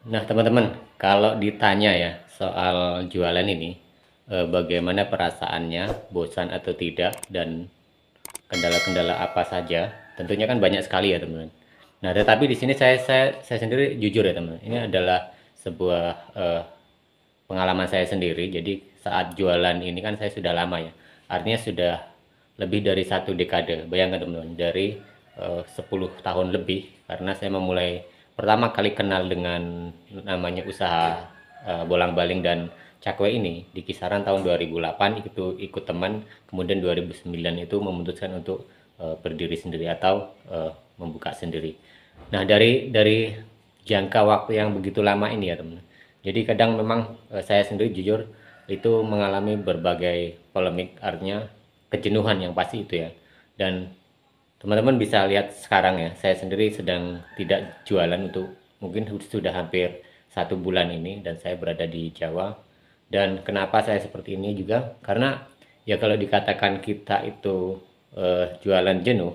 Nah, teman-teman, kalau ditanya ya soal jualan ini, bagaimana perasaannya, bosan atau tidak, dan kendala-kendala apa saja, tentunya kan banyak sekali ya, teman-teman. Nah, tetapi di sini saya sendiri jujur ya, teman. Ini adalah sebuah pengalaman saya sendiri. Jadi saat jualan ini kan saya sudah lama ya. Artinya sudah lebih dari satu dekade. Bayangkan teman-teman, dari 10 tahun lebih karena saya memulai pertama kali kenal dengan namanya usaha bolang-baling dan cakwe ini di kisaran tahun 2008 itu ikut teman, kemudian 2009 itu memutuskan untuk berdiri sendiri atau membuka sendiri. Nah, dari jangka waktu yang begitu lama ini ya teman. Jadi kadang memang saya sendiri jujur itu mengalami berbagai polemik, artinya kejenuhan yang pasti itu ya. Dan teman-teman bisa lihat sekarang ya, saya sendiri sedang tidak jualan untuk mungkin sudah hampir 1 bulan ini dan saya berada di Jawa. Dan kenapa saya seperti ini juga? Karena ya kalau dikatakan kita itu jualan jenuh,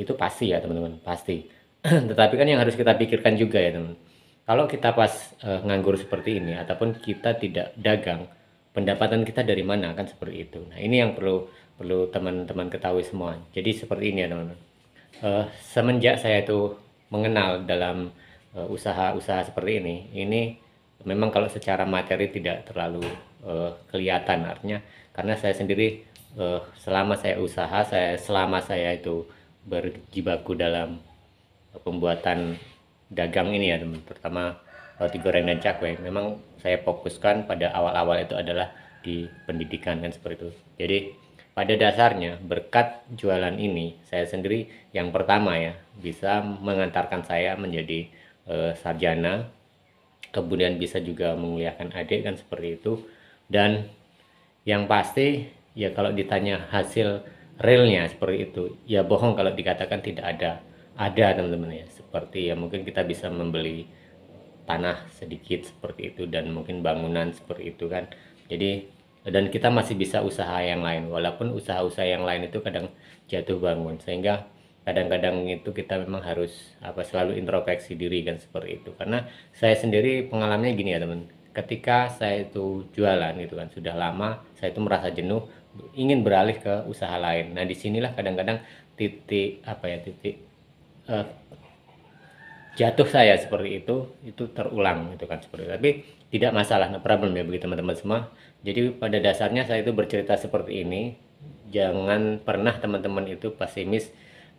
itu pasti ya teman-teman, pasti. Tetapi kan yang harus kita pikirkan juga ya teman. Kalau kita pas nganggur seperti ini ataupun kita tidak dagang, pendapatan kita dari mana kan seperti itu. Nah, ini yang perlu perlu teman-teman ketahui semua. Jadi seperti ini ya teman-teman. Semenjak saya itu mengenal dalam usaha-usaha seperti ini memang kalau secara materi tidak terlalu kelihatan artinya karena saya sendiri selama saya usaha, selama saya itu berjibaku dalam pembuatan dagang ini ya teman, terutama roti goreng dan cakwe, memang saya fokuskan pada awal-awal itu adalah di pendidikan kan seperti itu. Jadi pada dasarnya berkat jualan ini saya sendiri yang pertama ya bisa mengantarkan saya menjadi sarjana, kemudian bisa juga menguliakan adik kan seperti itu. Dan yang pasti ya kalau ditanya hasil realnya seperti itu ya bohong kalau dikatakan tidak ada teman-teman ya, seperti ya mungkin kita bisa membeli tanah sedikit seperti itu dan mungkin bangunan seperti itu kan. Jadi dan kita masih bisa usaha yang lain walaupun usaha-usaha yang lain itu kadang jatuh bangun, sehingga kadang-kadang itu kita memang harus selalu introspeksi diri kan seperti itu. Karena saya sendiri pengalamannya gini ya teman, ketika saya itu jualan gitu kan sudah lama saya itu merasa jenuh, ingin beralih ke usaha lain. Nah disinilah kadang-kadang titik titik eh, jatuh saya seperti itu terulang gitu kan seperti itu. Tapi tidak masalah, no problem ya bagi teman-teman semua. Jadi pada dasarnya saya itu bercerita seperti ini, jangan pernah teman-teman itu pesimis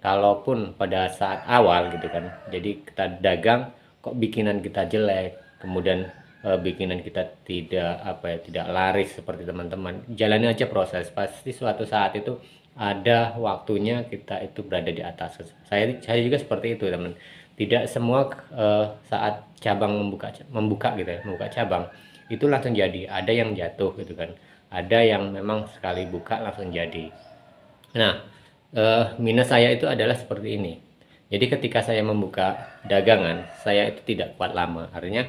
kalaupun pada saat awal gitu kan. Jadi kita dagang kok bikinan kita jelek, kemudian bikinan kita tidak laris seperti teman-teman. Jalani aja proses, pasti suatu saat itu ada waktunya kita itu berada di atas. Saya juga seperti itu teman, tidak semua saat cabang membuka gitu ya, membuka cabang itu langsung jadi, ada yang jatuh gitu kan, ada yang memang sekali buka langsung jadi. Nah, minus saya itu adalah seperti ini. Jadi ketika saya membuka dagangan, saya itu tidak kuat lama. Artinya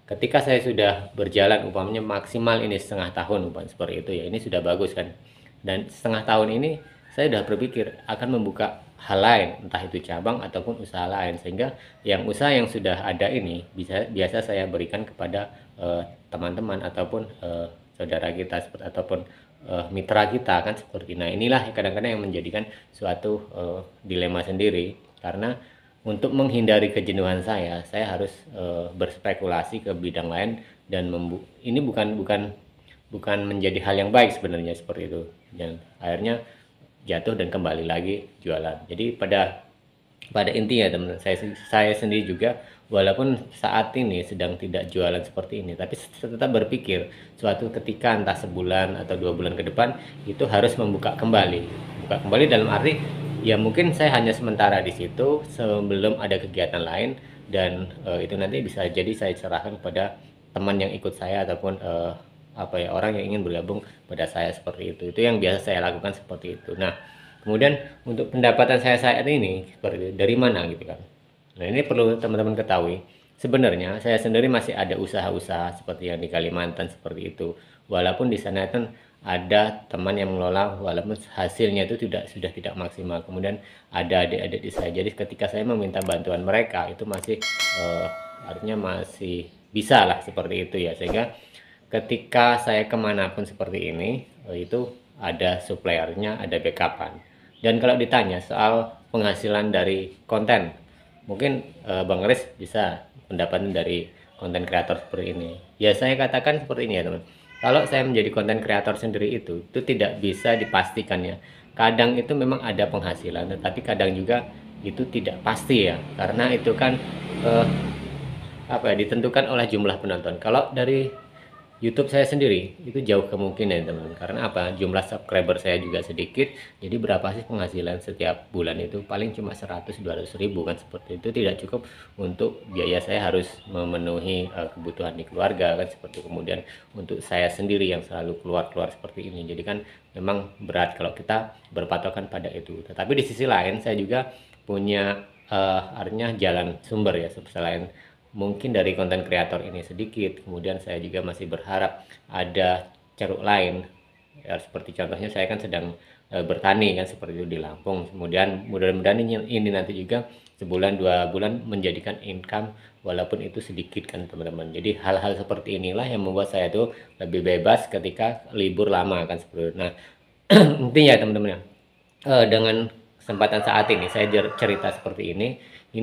ketika saya sudah berjalan umpamanya maksimal ini setengah tahun umpamanya seperti itu ya, ini sudah bagus kan. Dan setengah tahun ini saya sudah berpikir akan membuka hal lain, entah itu cabang ataupun usaha lain, sehingga yang usaha yang sudah ada ini biasa saya berikan kepada teman-teman ataupun saudara kita ataupun mitra kita kan seperti. Nah inilah kadang-kadang yang menjadikan suatu dilema sendiri, karena untuk menghindari kejenuhan saya harus berspekulasi ke bidang lain dan ini bukan bukan bukan menjadi hal yang baik sebenarnya seperti itu, dan akhirnya jatuh dan kembali lagi jualan. Jadi pada pada intinya teman, saya sendiri juga walaupun saat ini sedang tidak jualan seperti ini, tapi tetap berpikir suatu ketika entah sebulan atau 2 bulan ke depan itu harus buka kembali dalam arti ya mungkin saya hanya sementara di situ sebelum ada kegiatan lain, dan itu nanti bisa jadi saya serahkan kepada teman yang ikut saya ataupun orang yang ingin bergabung pada saya seperti itu yang biasa saya lakukan seperti itu. Nah kemudian untuk pendapatan saya saat ini seperti dari mana gitu kan. Nah ini perlu teman-teman ketahui. Sebenarnya saya sendiri masih ada usaha-usaha seperti yang di Kalimantan seperti itu. Walaupun di sana kan ada teman yang mengelola, walaupun hasilnya itu sudah tidak maksimal. Kemudian ada adik-adik di saya. Jadi ketika saya meminta bantuan mereka itu masih artinya masih bisa lah seperti itu ya, sehingga ketika saya kemanapun seperti ini itu ada suppliernya, ada backupan. Dan kalau ditanya soal penghasilan dari konten, mungkin Bang Riz bisa pendapatan dari konten kreator seperti ini. Ya saya katakan seperti ini ya teman. Kalau saya menjadi konten kreator sendiri itu tidak bisa dipastikan ya. Kadang itu memang ada penghasilan, tetapi kadang juga itu tidak pasti ya, karena itu kan eh, apa ya, ditentukan oleh jumlah penonton. Kalau dari YouTube saya sendiri itu jauh kemungkinan teman, karena apa, jumlah subscriber saya juga sedikit, jadi berapa sih penghasilan setiap bulan itu paling cuma 100-200 ribu kan, seperti itu tidak cukup untuk biaya saya harus memenuhi kebutuhan di keluarga kan, seperti kemudian untuk saya sendiri yang selalu keluar-keluar seperti ini, jadi kan memang berat kalau kita berpatokan pada itu. Tetapi di sisi lain saya juga punya artinya jalan sumber ya, selain mungkin dari konten kreator ini sedikit, kemudian saya juga masih berharap ada ceruk lain ya, seperti contohnya saya kan sedang bertani kan, seperti itu di Lampung, kemudian mudah-mudahan ini nanti juga sebulan 2 bulan menjadikan income walaupun itu sedikit kan teman-teman. Jadi hal-hal seperti inilah yang membuat saya tuh lebih bebas ketika libur lama kan, seperti itu. Nah intinya teman-teman ya, dengan kesempatan saat ini saya cerita seperti ini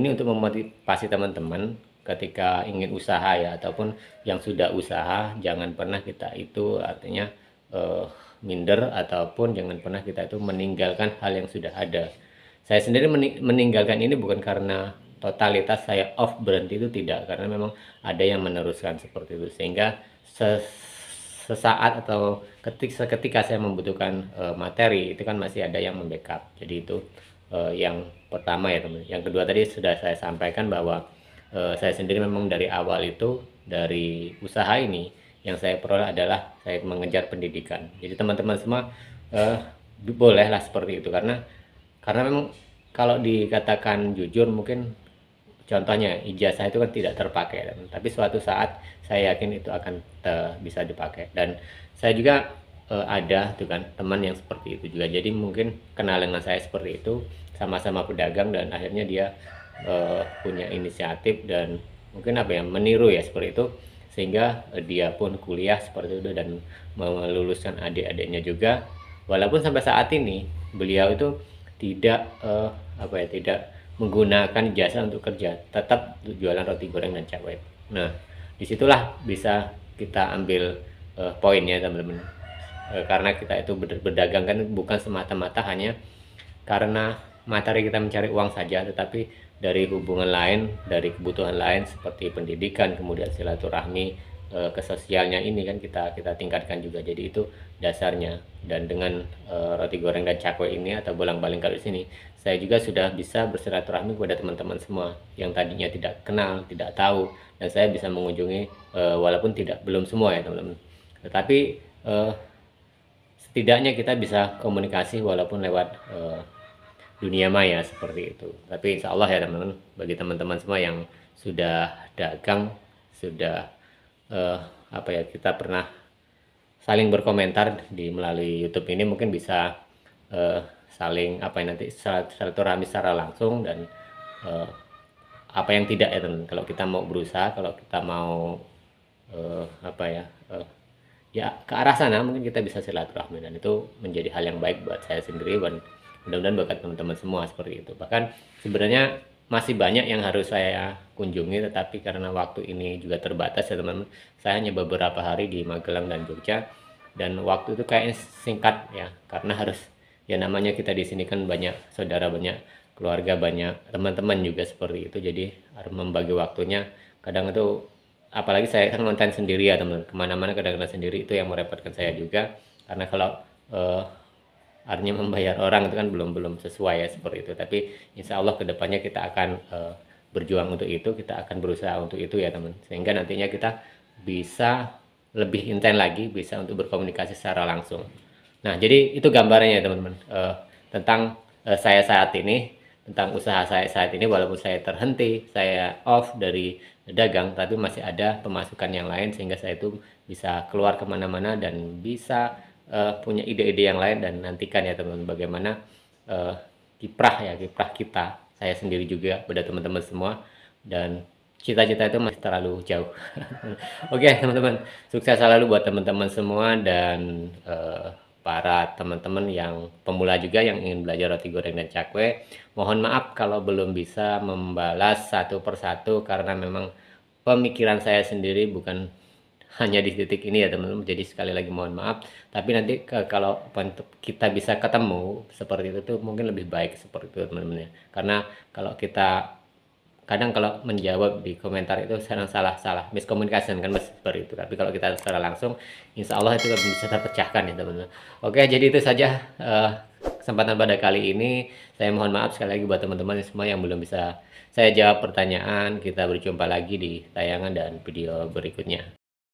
untuk memotivasi teman-teman ketika ingin usaha ya, ataupun yang sudah usaha, jangan pernah kita itu artinya eh, minder, ataupun jangan pernah kita itu meninggalkan hal yang sudah ada. Saya sendiri meninggalkan ini bukan karena totalitas saya off, berhenti, itu tidak, karena memang ada yang meneruskan seperti itu, sehingga sesaat atau seketika saya membutuhkan materi itu kan masih ada yang membackup. Jadi itu yang pertama ya teman. Yang kedua tadi sudah saya sampaikan bahwa saya sendiri memang dari awal itu, dari usaha ini yang saya peroleh adalah saya mengejar pendidikan. Jadi teman-teman semua bolehlah seperti itu, karena memang kalau dikatakan jujur, mungkin contohnya ijazah itu kan tidak terpakai, tapi suatu saat saya yakin itu akan bisa dipakai. Dan saya juga ada tuh kan teman yang seperti itu juga, jadi mungkin kenal dengan saya seperti itu, sama-sama pedagang, dan akhirnya dia punya inisiatif dan mungkin apa ya, meniru ya seperti itu, sehingga dia pun kuliah seperti itu dan meluluskan adik-adiknya juga, walaupun sampai saat ini beliau itu tidak apa ya, tidak menggunakan jasa untuk kerja, tetap jualan roti goreng dan cakwe. Nah disitulah bisa kita ambil poinnya teman-teman. Karena kita itu berdagang kan bukan semata-mata hanya karena materi kita mencari uang saja, tetapi dari hubungan lain, dari kebutuhan lain seperti pendidikan, kemudian silaturahmi, kesosialnya ini kan kita tingkatkan juga. Jadi itu dasarnya. Dan dengan roti goreng dan cakwe ini atau bolang-baling kalau di sini, saya juga sudah bisa bersilaturahmi kepada teman-teman semua yang tadinya tidak kenal, tidak tahu, dan saya bisa mengunjungi walaupun belum semua ya teman-teman, tetapi setidaknya kita bisa komunikasi walaupun lewat dunia maya seperti itu. Tapi insya Allah ya teman-teman, bagi teman-teman semua yang sudah dagang, sudah apa ya, kita pernah saling berkomentar di melalui YouTube ini, mungkin bisa saling apa ya, nanti silaturahmi secara langsung, dan apa yang tidak ya teman. Kalau kita mau berusaha, kalau kita mau apa ya, ya ke arah sana, mungkin kita bisa silaturahmi, dan itu menjadi hal yang baik buat saya sendiri, dan mudah-mudahan buat teman-teman semua seperti itu. Bahkan sebenarnya masih banyak yang harus saya kunjungi, tetapi karena waktu ini juga terbatas ya teman-teman, saya hanya beberapa hari di Magelang dan Jogja, dan waktu itu kayaknya singkat ya, karena harus, ya namanya kita di sini kan banyak saudara, banyak keluarga, banyak teman-teman juga seperti itu, jadi harus membagi waktunya. Kadang itu apalagi saya kan konten sendiri ya teman, kemana-mana kadang-kadang sendiri, itu yang merepotkan saya juga, karena kalau artinya membayar orang itu kan belum sesuai ya seperti itu. Tapi insya Allah kedepannya kita akan berjuang untuk itu, kita akan berusaha untuk itu ya teman, sehingga nantinya kita bisa lebih intens lagi, bisa untuk berkomunikasi secara langsung. Nah jadi itu gambarannya ya teman-teman, tentang saya saat ini, tentang usaha saya saat ini. Walaupun saya terhenti, saya off dari dagang, tapi masih ada pemasukan yang lain, sehingga saya itu bisa keluar kemana-mana dan bisa punya ide-ide yang lain. Dan nantikan ya teman-teman, bagaimana kiprah kita, saya sendiri juga pada teman-teman semua, dan cita-cita itu masih terlalu jauh. Oke teman-teman, sukses selalu buat teman-teman semua dan para teman-teman yang pemula juga yang ingin belajar roti goreng dan cakwe. Mohon maaf kalau belum bisa membalas satu persatu karena memang pemikiran saya sendiri bukan hanya di titik ini ya teman-teman. Jadi sekali lagi mohon maaf. Tapi nanti kalau kita bisa ketemu seperti itu tuh mungkin lebih baik seperti itu teman-teman ya. Karena kalau kita kadang kalau menjawab di komentar itu kadang salah miskomunikasi kan mas seperti itu, tapi kalau kita secara langsung insya Allah itu bisa terpecahkan ya teman-teman. Oke, jadi itu saja kesempatan pada kali ini. Saya mohon maaf sekali lagi buat teman-teman semua yang belum bisa saya jawab pertanyaan. Kita berjumpa lagi di tayangan dan video berikutnya.